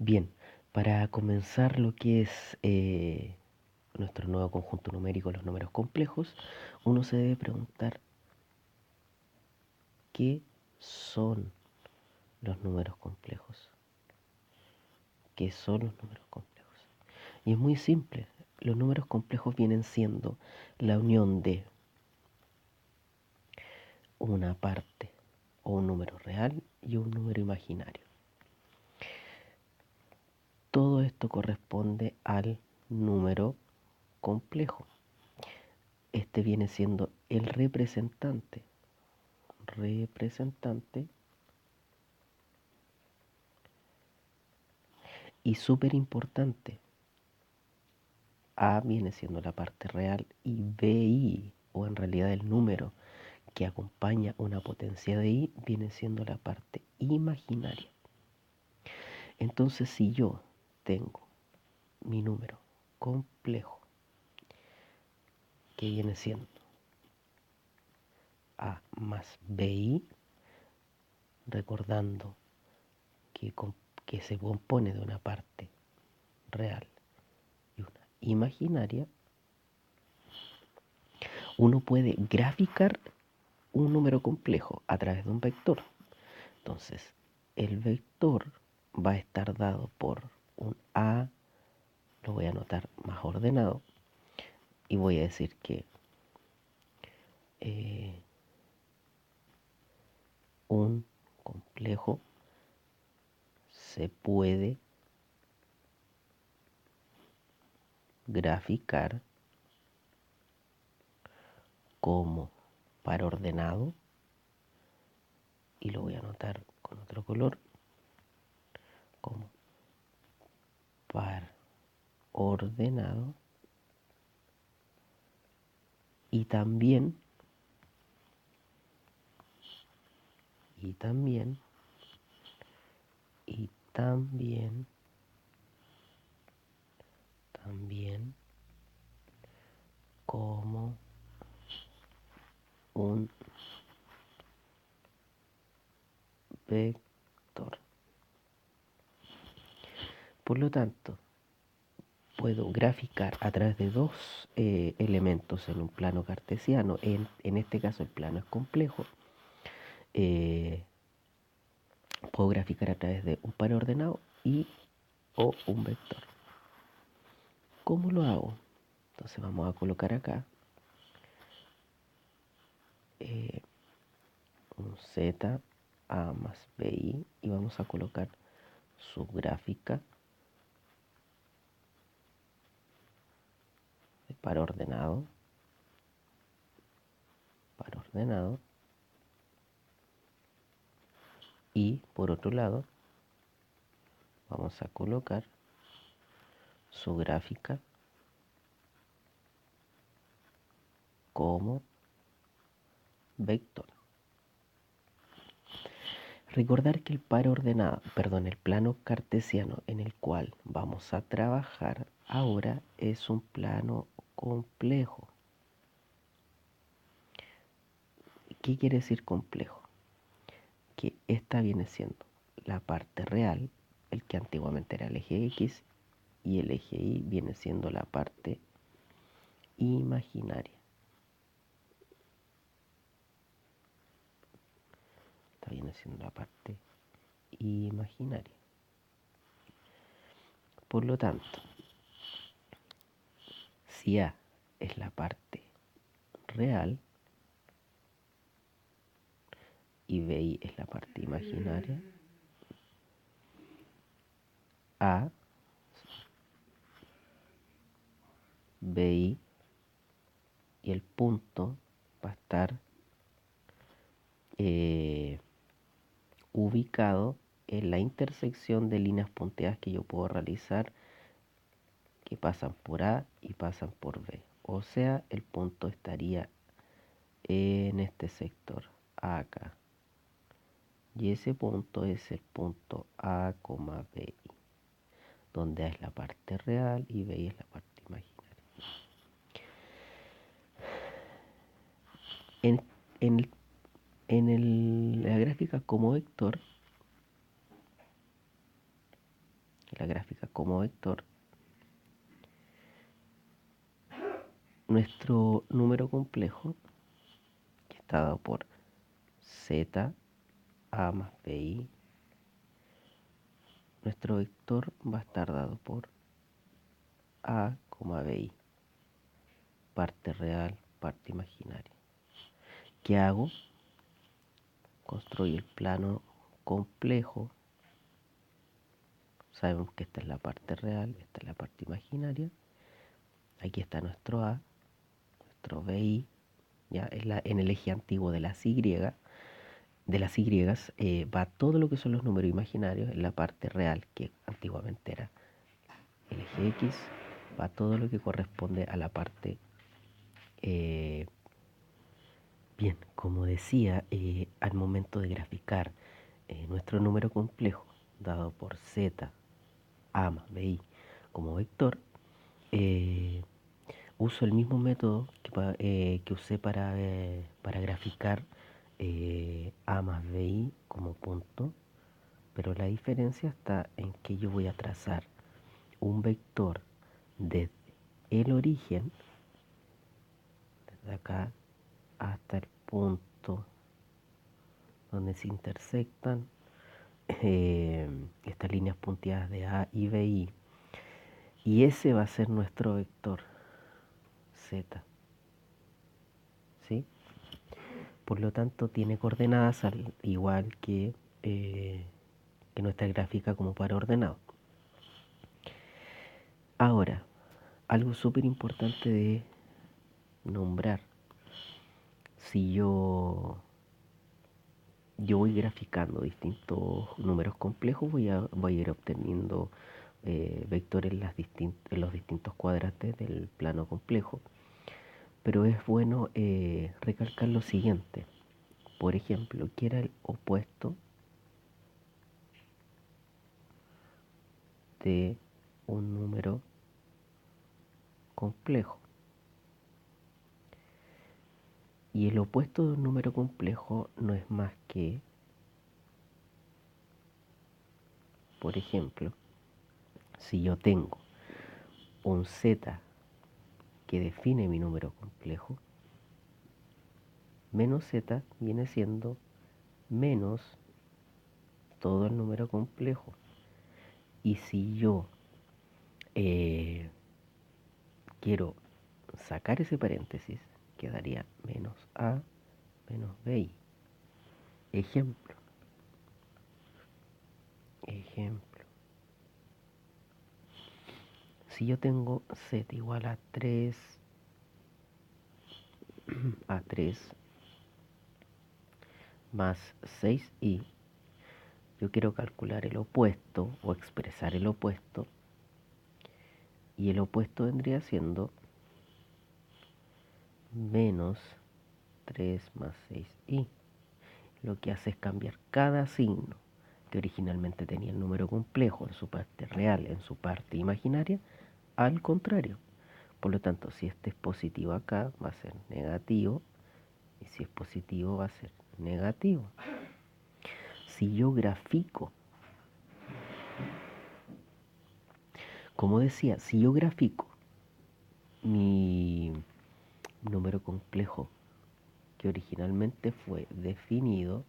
Bien, para comenzar lo que es nuestro nuevo conjunto numérico, los números complejos, uno se debe preguntar qué son los números complejos. ¿Qué son los números complejos? Y es muy simple. Los números complejos vienen siendo la unión de una parte o un número real y un número imaginario. Todo esto corresponde al número complejo. Este viene siendo el representante y súper importante. A viene siendo la parte real y BI, o en realidad el número que acompaña una potencia de I, viene siendo la parte imaginaria. Entonces, si yo tengo mi número complejo, que viene siendo A más BI, recordando que, que se compone de una parte real y una imaginaria, uno puede graficar un número complejo a través de un vector. Entonces, el vector va a estar dado por un A, lo voy a anotar más ordenado, y voy a decir que un complejo se puede graficar como par ordenado, y lo voy a anotar con otro color, como par ordenado, y también y también y también también como un vector. Por lo tanto, puedo graficar a través de dos elementos en un plano cartesiano. En este caso el plano es complejo. Puedo graficar a través de un par ordenado y o un vector. ¿Cómo lo hago? Entonces vamos a colocar acá un Z A más BI y vamos a colocar su gráfica de par ordenado, y por otro lado vamos a colocar su gráfica como vector. Recordar que el par ordenado, el plano cartesiano en el cual vamos a trabajar ahora es un plano complejo. ¿Qué quiere decir complejo? Que esta viene siendo la parte real, el que antiguamente era el eje X, y el eje Y viene siendo la parte imaginaria. Esta viene siendo la parte imaginaria. Por lo tanto, si A es la parte real y BI es la parte imaginaria, A, BI y el punto va a estar ubicado en la intersección de líneas punteadas que yo puedo realizar, que pasan por A y pasan por B. O sea, el punto estaría en este sector, acá. Y ese punto es el punto A, BI, donde A es la parte real y BI es la parte imaginaria. En la gráfica como vector, nuestra gráfica como vector, nuestro número complejo, que está dado por z a más bi, nuestro vector va a estar dado por a, bi, parte real, parte imaginaria. ¿Qué hago? Construyo el plano complejo. Sabemos que esta es la parte real, esta es la parte imaginaria. Aquí está nuestro a, nuestro bi, ya en el eje antiguo de las y, va todo lo que son los números imaginarios. En la parte real, que antiguamente era el eje x, va todo lo que corresponde a la parte. Bien, como decía, al momento de graficar nuestro número complejo dado por z a más bi como vector, uso el mismo método que usé para graficar a más bi como punto, pero la diferencia está en que yo voy a trazar un vector desde el origen, desde acá hasta el punto donde se intersectan estas líneas punteadas de A y BI, y ese va a ser nuestro vector Z, ¿sí? Por lo tanto tiene coordenadas al igual que nuestra gráfica como par ordenado. Ahora, algo súper importante de nombrar: si yo voy graficando distintos números complejos, voy a ir obteniendo vectores en los distintos cuadrantes del plano complejo. Pero es bueno recalcar lo siguiente. Por ejemplo, ¿qué era el opuesto de un número complejo? Y el opuesto de un número complejo no es más que, por ejemplo, si yo tengo un z que define mi número complejo, menos z viene siendo menos todo el número complejo. Y si yo quiero sacar ese paréntesis, quedaría menos a menos bi. Ejemplo. Si yo tengo z igual a 3 más 6i, yo quiero calcular el opuesto o expresar el opuesto, y el opuesto vendría siendo menos 3 más 6i. Lo que hace es cambiar cada signo que originalmente tenía el número complejo en su parte real, en su parte imaginaria, al contrario. Por lo tanto, si este es positivo acá, va a ser negativo, y si es positivo va a ser negativo. Si yo grafico, como decía, si yo grafico mi número complejo que originalmente fue definido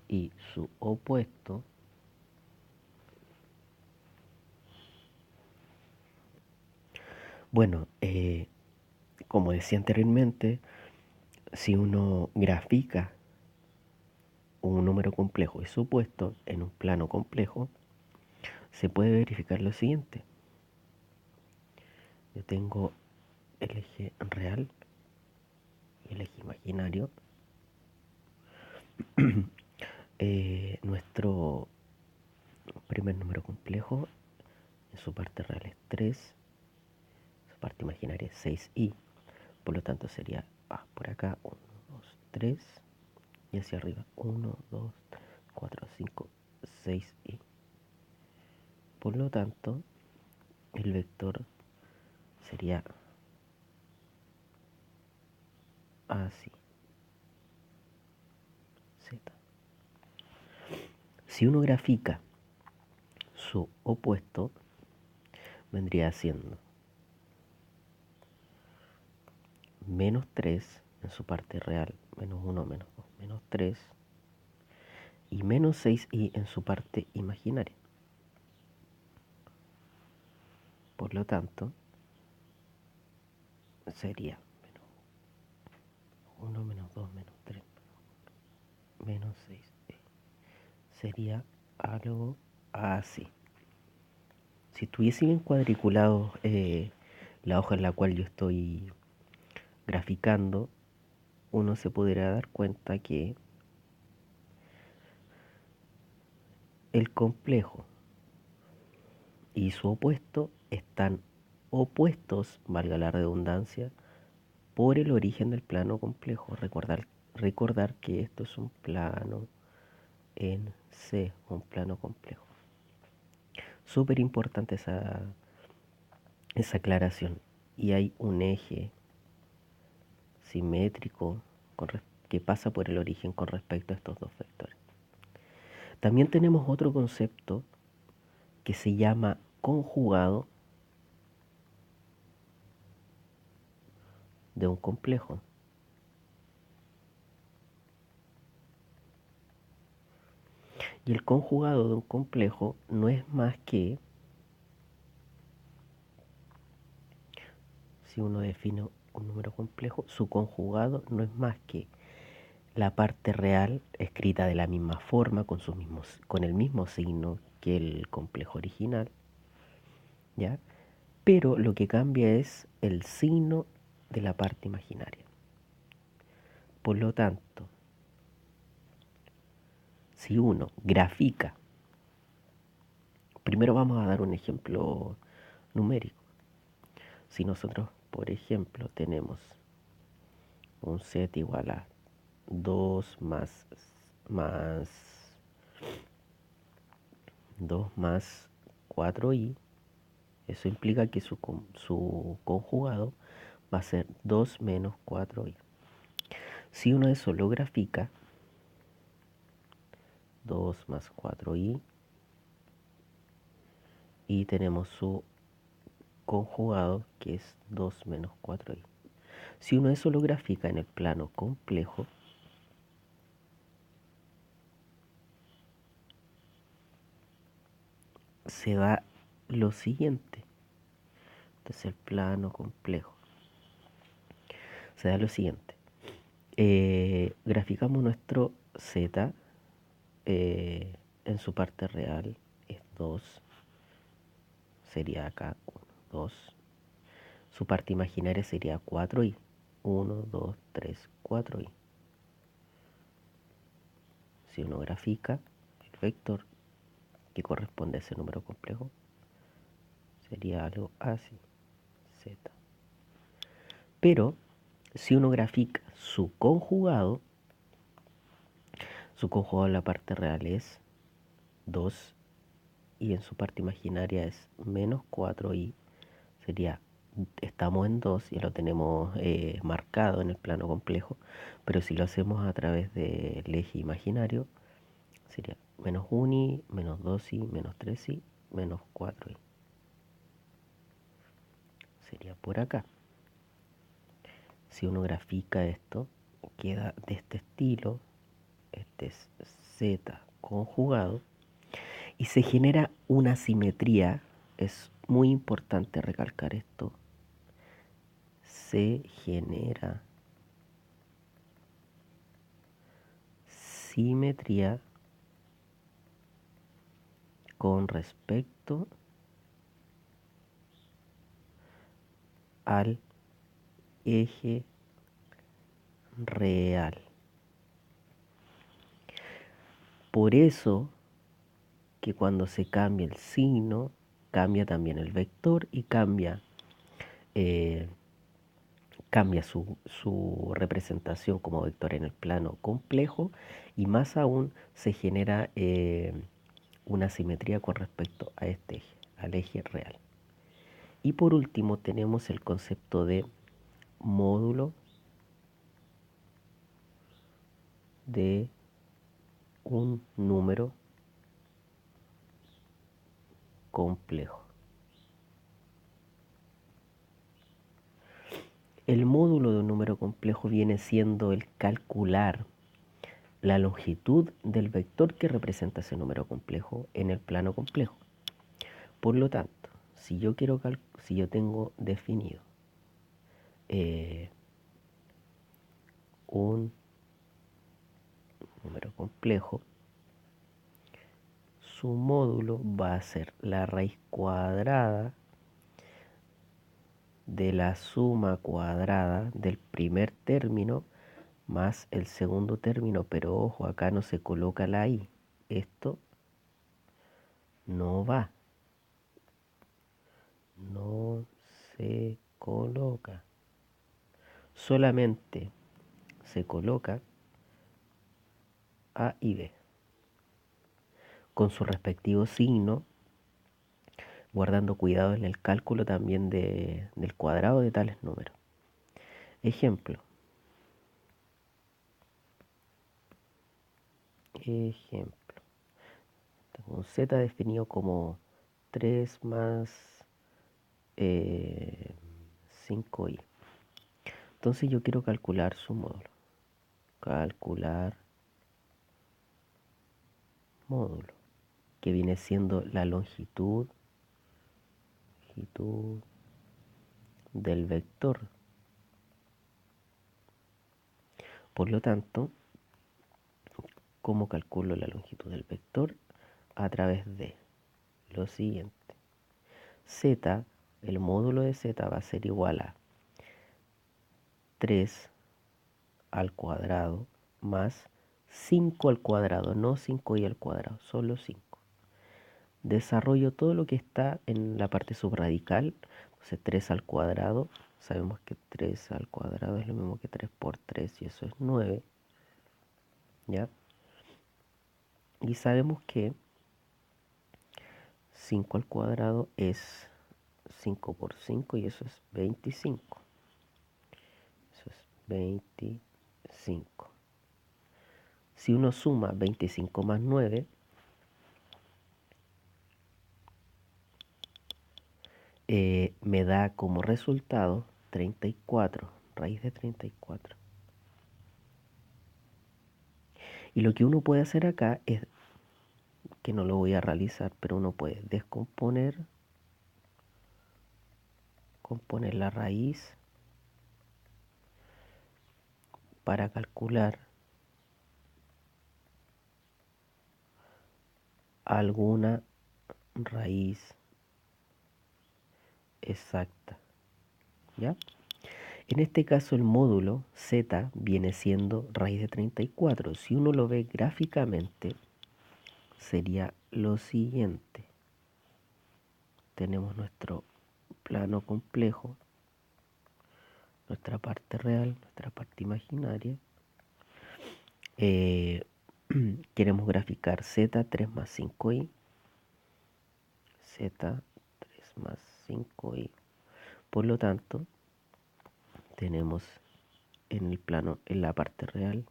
y su opuesto, bueno, como decía anteriormente, si uno grafica un número complejo y su opuesto en un plano complejo, se puede verificar lo siguiente. Yo tengo el eje real y el eje imaginario. Nuestro primer número complejo en su parte real es 3, su parte imaginaria es 6i, por lo tanto sería por acá 1, 2, 3, y hacia arriba 1, 2, 3, 4, 5, 6i. Por lo tanto, el vector sería así, z. Si uno grafica su opuesto vendría siendo menos 3 en su parte real, menos 1, menos 2, menos 3, y menos 6i en su parte imaginaria. Por lo tanto, sería menos 1, menos 2, menos 3, menos 6i. Sería algo así. Si estuviese bien cuadriculado la hoja en la cual yo estoy graficando, uno se podría dar cuenta que el complejo y su opuesto están opuestos, valga la redundancia, por el origen del plano complejo. Recordar que esto es un plano en C, un plano complejo. Súper importante esa aclaración. Y hay un eje simétrico que pasa por el origen con respecto a estos dos vectores. También tenemos otro concepto que se llama conjugado de un complejo. Y el conjugado de un complejo no es más que, si uno define un número complejo, su conjugado no es más que la parte real escrita de la misma forma, con el mismo signo que el complejo original, ¿ya? Pero lo que cambia es el signo de la parte imaginaria. Por lo tanto, si uno grafica, primero vamos a dar un ejemplo numérico. Si nosotros, por ejemplo, tenemos un set igual a 2 más 2 más 4i, eso implica que su conjugado va a ser 2 menos 4i. Si uno de eso lo grafica, 2 más 4i, y tenemos su conjugado que es 2 menos 4i. Si uno de eso lo grafica en el plano complejo, se da lo siguiente. Este es el plano complejo. Se da lo siguiente. Graficamos nuestro z, en su parte real es 2, sería acá 1, 2. Su parte imaginaria sería 4i. 1, 2, 3, 4i. Si uno grafica el vector que corresponde a ese número complejo, sería algo así, z. Pero si uno grafica su conjugado en la parte real es 2 y en su parte imaginaria es menos 4i, sería, estamos en 2, ya lo tenemos marcado en el plano complejo, pero si lo hacemos a través del eje imaginario, sería menos 1i, menos 2i, menos 3i, menos 4i. Sería por acá. Si uno grafica esto, queda de este estilo, este es z conjugado, y se genera una simetría. Es muy importante recalcar esto. Se genera simetría con respecto al eje real. Por eso que cuando se cambia el signo, cambia también el vector y cambia su representación como vector en el plano complejo, y más aún se genera una simetría con respecto a este eje, al eje real. Y por último tenemos el concepto de módulo de un número complejo. El módulo de un número complejo viene siendo el calcular la longitud del vector que representa ese número complejo en el plano complejo. Por lo tanto, si yo tengo definido un número complejo, su módulo va a ser la raíz cuadrada de la suma cuadrada del primer término más el segundo término, pero ojo, acá no se coloca la i. Esto no va, no se coloca. Solamente se coloca a y b con su respectivo signo, guardando cuidado en el cálculo también del cuadrado de tales números. Ejemplo. Tengo un z definido como 3 más 5i. Entonces yo quiero calcular su módulo. Calcular módulo, que viene siendo la longitud del vector. Por lo tanto, ¿cómo calculo la longitud del vector? A través de lo siguiente. Z, el módulo de z va a ser igual a 3 al cuadrado más 5 al cuadrado, no 5i al cuadrado, solo 5. Desarrollo todo lo que está en la parte subradical, entonces 3 al cuadrado, sabemos que 3 al cuadrado es lo mismo que 3 por 3 y eso es 9, ¿ya? Y sabemos que 5 al cuadrado es 5 por 5 y eso es 25. Eso es 25. Si uno suma 25 más 9, me da como resultado 34, raíz de 34. Y lo que uno puede hacer acá es, que no lo voy a realizar, pero uno puede componer la raíz para calcular alguna raíz exacta, ¿ya? En este caso el módulo z viene siendo raíz de 34. Si uno lo ve gráficamente, sería lo siguiente. Tenemos nuestro plano complejo, nuestra parte real, nuestra parte imaginaria. Queremos graficar z 3 más 5i, z 3 más 5i. Por lo tanto, tenemos en el plano, en la parte real,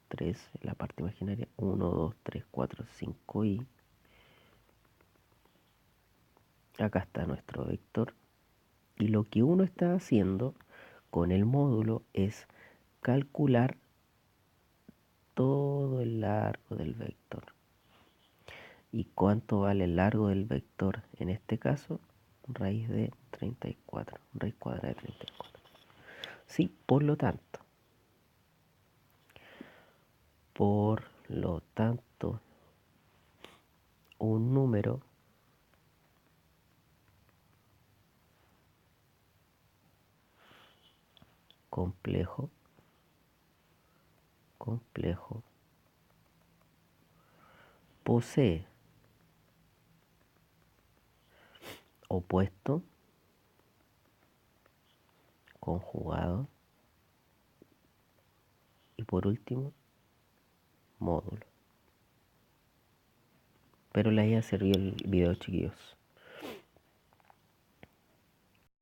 3, en la parte imaginaria, 1, 2, 3, 4, 5i. Acá está nuestro vector. Y lo que uno está haciendo con el módulo es calcular todo el largo del vector. ¿Y cuánto vale el largo del vector? En este caso, raíz de 34, raíz cuadrada de 34. Sí, por lo tanto, un número complejo posee opuesto, conjugado y por último módulo. Pero les haya servido el video, chiquillos.